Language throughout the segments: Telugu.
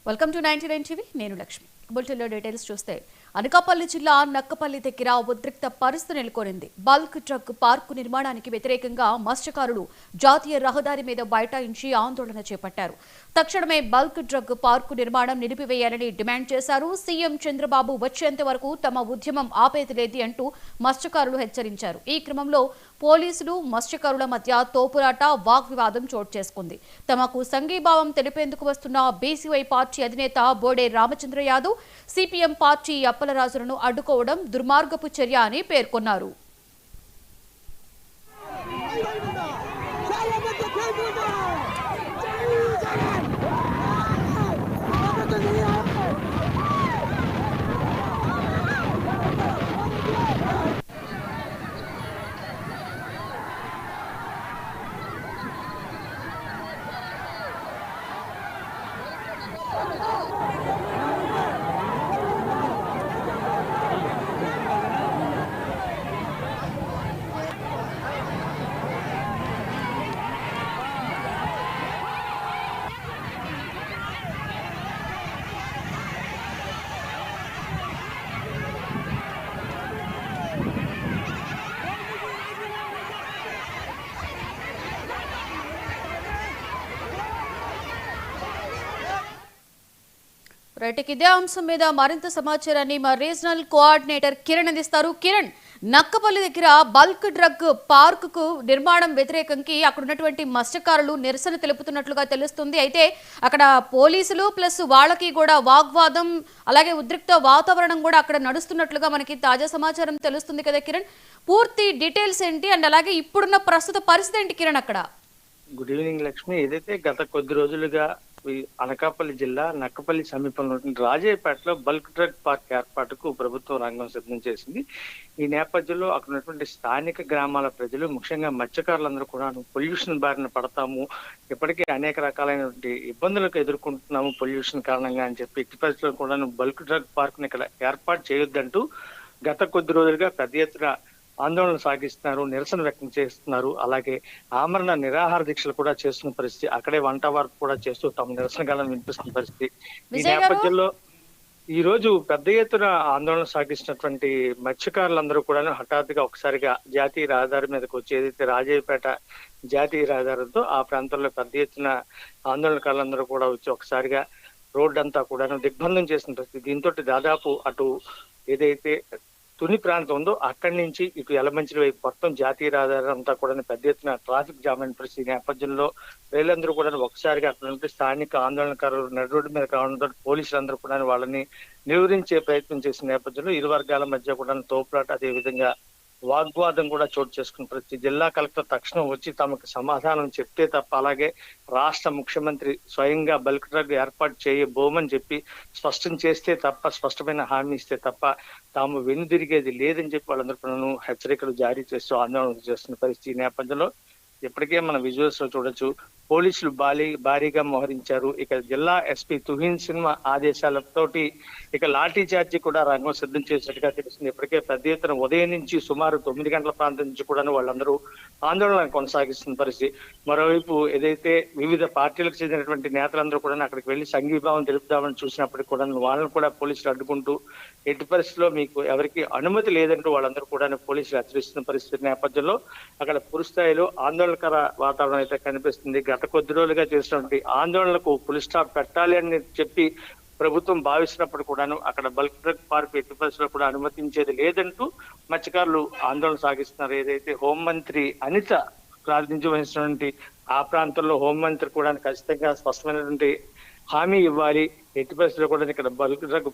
Welcome to 99 TV. నేను లక్ష్మి. బులెటిన్లో డీటెయిల్స్ చూస్తే అనకాపల్లి జిల్లా నక్కపల్లి దగ్గర ఉద్రిక్త పరిస్థితి నెలకొనింది. బల్క్ ట్రక్ పార్కు నిర్మాణానికి వ్యతిరేకంగా మత్స్యకారులు జాతీయ రహదారి మీద బైఠాయించి ఆందోళన చేపట్టారు. తక్షణమే బల్క్ ట్రక్ పార్కు నిర్మాణం నిలిపివేయాలని డిమాండ్ చేశారు. సీఎం చంద్రబాబు వచ్చేంత వరకు తమ ఉద్యమం ఆపేది లేదు అంటూ మత్స్యకారులు హెచ్చరించారు. ఈ క్రమంలో పోలీసులు మత్స్యకారుల మధ్య తోపులాట వాగ్వివాదం చోటు చేసుకుంది. తమకు సంఘీభావం తెలిపేందుకు వస్తున్న బీసీవై పార్టీ అధినేత బోడే రామచంద్ర యాదవ్ సిపిఎం పార్టీ అప్పలరాజులను అడ్డుకోవడం దుర్మార్గపు చర్య అని పేర్కొన్నారు. రైట్, ఇదే అంశం మీద మరింత సమాచారాన్ని మా రీజనల్ కోఆర్డినేటర్ కిరణ్ అందిస్తారు. కిరణ్, నక్కపల్లి దగ్గర బల్క్ డ్రగ్ పార్కు నిర్మాణం వ్యతిరేకంకి అక్కడ ఉన్నటువంటి మత్స్యకారులు నిరసన తెలుపుతున్నట్లుగా తెలుస్తుంది. అయితే అక్కడ పోలీసులు ప్లస్ వాళ్ళకి కూడా వాగ్వాదం, అలాగే ఉద్రిక్త వాతావరణం కూడా అక్కడ నడుస్తున్నట్లుగా మనకి తాజా సమాచారం తెలుస్తుంది కదా కిరణ్. పూర్తి డీటెయిల్స్ ఏంటి అండ్ అలాగే ఇప్పుడున్న ప్రస్తుత పరిస్థితి ఏంటి కిరణ్ అక్కడ? Good evening Lakshmi. ఏదైతే గత కొద్ది రోజులుగా అనకాపల్లి జిల్లా నక్కపల్లి సమీపంలో రాజయ్యపేటలో బల్క్ డ్రగ్ పార్క్ ఏర్పాటుకు ప్రభుత్వం రంగం సిద్ధం చేసింది. ఈ నేపథ్యంలో అక్కడ ఉన్నటువంటి స్థానిక గ్రామాల ప్రజలు, ముఖ్యంగా మత్స్యకారులందరూ కూడా పొల్యూషన్ బారిన పడతాము, ఇప్పటికే అనేక రకాలైనటువంటి ఇబ్బందులకు ఎదుర్కొంటున్నాము పొల్యూషన్ కారణంగా అని చెప్పి ఎట్టి పరిస్థితుల్లో కూడా బల్క్ డ్రగ్ పార్క్ ని ఇక్కడ ఏర్పాటు చేయొద్దంటూ గత కొద్ది రోజులుగా పెద్ద ఎత్తున ఆందోళన సాగిస్తున్నారు, నిరసన వ్యక్తం చేస్తున్నారు. అలాగే ఆమరణ నిరాహార దీక్షలు కూడా చేస్తున్న పరిస్థితి, అక్కడే వంట వార్పు కూడా చేస్తూ తమ నిరసన గాలను వినిపిస్తున్న పరిస్థితి. ఈ నేపథ్యంలో ఈ రోజు పెద్ద ఎత్తున ఆందోళన సాగిస్తున్నటువంటి మత్స్యకారులందరూ కూడా హఠాత్తుగా ఒకసారిగా జాతీయ రహదారి మీదకి వచ్చి, ఏదైతే రాజయ్యపేట జాతీయ రహదారితో ఆ ప్రాంతంలో పెద్ద ఎత్తున ఆందోళనకారులందరూ కూడా వచ్చి ఒకసారిగా రోడ్డు అంతా కూడా దిగ్బంధం చేసిన పరిస్థితి. దీంతో దాదాపు అటు ఏదైతే తుని ప్రాంతం ఉందో అక్కడి నుంచి ఇటు యలమంచిలి వైపు మొత్తం జాతీయ రహదారి అంతా కూడా పెద్ద ఎత్తున ట్రాఫిక్ జామ్ అయిన పరిస్థితి. నేపథ్యంలో రైలందరూ కూడా ఒకసారిగా అక్కడ స్థానిక ఆందోళనకారులు నడి రోడ్డు మీద కావడంతో పోలీసులందరూ కూడా వాళ్ళని నిలువరించే ప్రయత్నం చేసిన నేపథ్యంలో ఇరు వర్గాల మధ్య కూడా తోపులాట, అదే విధంగా వాగ్వాదం కూడా చోటు చేసుకున్న పరిస్థితి. జిల్లా కలెక్టర్ తక్షణం వచ్చి తమకు సమాధానం చెప్తే తప్ప, అలాగే రాష్ట్ర ముఖ్యమంత్రి స్వయంగా బల్క్ డ్రగ్ ఏర్పాటు చేయబోమని చెప్పి స్పష్టం చేస్తే తప్ప, స్పష్టమైన హామీ ఇస్తే తప్ప తాము వెనుదిరిగేది లేదని చెప్పి వాళ్ళందరూ హెచ్చరికలు జారీ చేస్తూ ఆందోళన చేస్తున్న పరిస్థితి. నేపథ్యంలో ఇప్పటికే మన విజువల్స్ లో చూడొచ్చు, పోలీసులు భారీగా మోహరించారు. ఇక జిల్లా ఎస్పీ తుహిన్ సిన్హా ఆదేశాలతోటి ఇక లాఠీ చార్జీ కూడా రంగం సిద్ధం చేసినట్టుగా తెలుస్తుంది. ఇప్పటికే పెద్ద ఎత్తున ఉదయం నుంచి సుమారు 9 గంటల ప్రాంతం నుంచి కూడా వాళ్ళందరూ ఆందోళన కొనసాగిస్తున్న పరిస్థితి. మరోవైపు ఏదైతే వివిధ పార్టీలకు చెందినటువంటి నేతలందరూ కూడా అక్కడికి వెళ్లి సంఘీభావం తెలుపుదామని చూసినప్పటికీ కూడా వాళ్ళని కూడా పోలీసులు అడ్డుకుంటూ ఎట్టి పరిస్థితిలో మీకు ఎవరికి అనుమతి లేదంటూ వాళ్ళందరూ కూడా పోలీసులు హెచ్చరిస్తున్న పరిస్థితి నేపథ్యంలో అక్కడ పూర్తి స్థాయిలో ఆందోళనకర వాతావరణం అయితే కనిపిస్తుంది. గత కొద్ది రోజులుగా చేసినటువంటి ఆందోళనలకు ఫుల్ స్టాప్ పెట్టాలి అని చెప్పి ప్రభుత్వం భావిస్తున్నప్పుడు కూడాను అక్కడ బల్క్ డ్రగ్ పార్క్ ఎట్టి పరిస్థితుల్లో కూడా అనుమతించేది లేదంటూ మత్స్యకారులు ఆందోళన సాగిస్తున్నారు. ఏదైతే హోంమంత్రి అనిత ప్రాతినిధ్యం వహిస్తున్నటువంటి ఆ ప్రాంతంలో హోంమంత్రి కూడా ఖచ్చితంగా స్పష్టమైనటువంటి హామీ ఇవ్వాలి, ఎట్టి పరిస్థితుల్లో కూడా ఇక్కడ బల్క్ డ్రగ్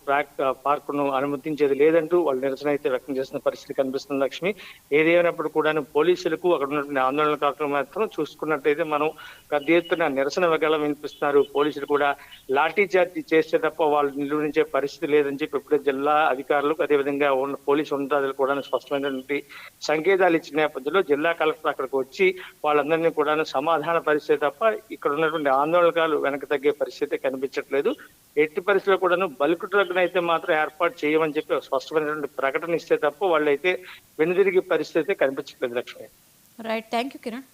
పార్క్ ను అనుమతించేది లేదంటూ వాళ్ళు నిరసన అయితే వ్యక్తం చేసిన పరిస్థితి కనిపిస్తుంది లక్ష్మి. ఏదేమైనప్పుడు కూడా పోలీసులకు అక్కడ ఉన్నటువంటి ఆందోళనకారులు మాత్రం చూసుకున్నట్టయితే మనం పెద్ద ఎత్తున నిరసన వెగళం వినిపిస్తున్నారు. పోలీసులు కూడా లాఠీ చార్జీ చేస్తే తప్ప వాళ్ళు నిలువరించే పరిస్థితి లేదని చెప్పి ఇప్పుడే జిల్లా అధికారులకు, అదేవిధంగా ఉన్న పోలీసు ఉన్నతాధికారులు కూడా స్పష్టమైనటువంటి సంకేతాలు ఇచ్చిన నేపథ్యంలో జిల్లా కలెక్టర్ అక్కడికి వచ్చి వాళ్ళందరినీ కూడా సమాధాన పరిస్థితి తప్ప ఇక్కడ ఉన్నటువంటి ఆందోళనకారులు వెనక తగ్గే పరిస్థితి కనిపించట్లేదు. ఎట్టి పరిస్థితుల్లో కూడా బల్క్ డ్రగ్ అయితే మాత్రం ఏర్పాటు చేయమని చెప్పి స్పష్టమైనటువంటి ప్రకటన ఇస్తే తప్ప వాళ్ళైతే వెనుదిరిగే పరిస్థితి కనిపించట్లేదు Lakshmi. Right, thank you Kiran.